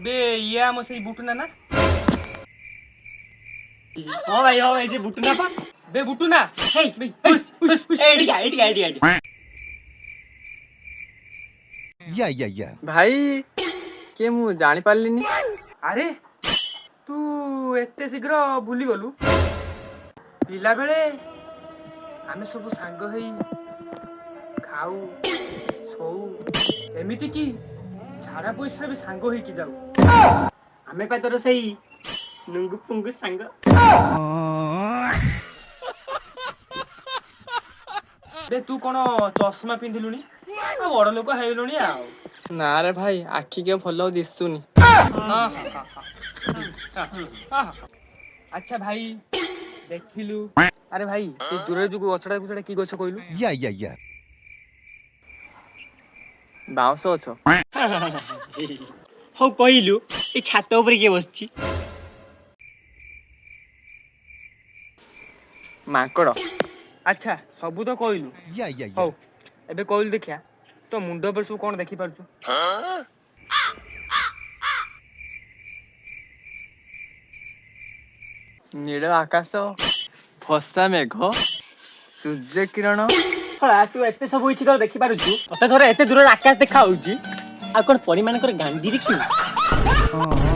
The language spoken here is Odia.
বে ଇଏ ଆମ ସେଇ ବୁଟୁନା ନା? ହଁ ଭାଇ ସେ ବୁଟୁନା ପା। ବେ ବୁଟୁନା ହେଇ ବେ ହୁସ୍ ହୁସ୍ ହୁସ୍ ଏଇଠିକା। या ଭାଇ କିଏ ମୁଁ ଜାଣି ପାରିଲିନି। ଆରେ ତୁ ଏତେ ଶୀଘ୍ର ଭୁଲିଗଲୁ? ପିଲାବେଳେ ଆମେ ସବୁ ସାଙ୍ଗ ହେଇ ଖାଉ ଶୋଉ ଏମିତି କି ଝାଡ଼ା ପଇସା ବି ସାଙ୍ଗ ହେଇକି ଯାଉ। ଆମେ ପା ତୋର ସେଇ ନୁଙ୍ଗୁ ପୁଙ୍ଗୁ ସାଙ୍ଗ। ବେ ତୁ କଣ ଚଷମା ପିନ୍ଧିଲୁଣି? ବଡ ଲୋକ ହେଇଲୁଣି ଆଉ। ନାରେ ଭାଇ ଆଖି କେ ଭଲ ଦିଶୁନି। ଆଚ୍ଛା ଭାଇ ଦେଖିଲୁ। ଆରେ ଭାଇ ସେଇ ଦୂରରେ ଯୋଉ ଗଛଟା ସେଟା କି ଗଛ କହିଲୁ? या ବାଉଁଶ ଗଛ। ହଉ କହିଲୁ ଏଇ ଛାତ ଉପରେ କିଏ ବସିଛି? ମାଙ୍କଡ। ଆଚ୍ଛା ସବୁ ତ କହିଲୁ। या ହଉ ଏବେ କହିଲୁ ଦେଖିଆ ତୋ ମୁଣ୍ଡ ଉପରେ ସବୁ କଣ ଦେଖିପାରୁଛୁ? ନୀଳ ଆକାଶ, ଫସା ମେଘ, ସୂର୍ଯ୍ୟ କିରଣ। ଶଳା ତୁ ଏତେ ସବୁ କିଛି ତ ଦେଖିପାରୁଛୁ। ତତେ ଧର ଏତେ ଦୂରରେ ଆକାଶ ଦେଖା ହଉଛି ଆଉ କଣ ପରୀ ମାନଙ୍କର ଗାଣ୍ଡି ଦେଖିବୁ?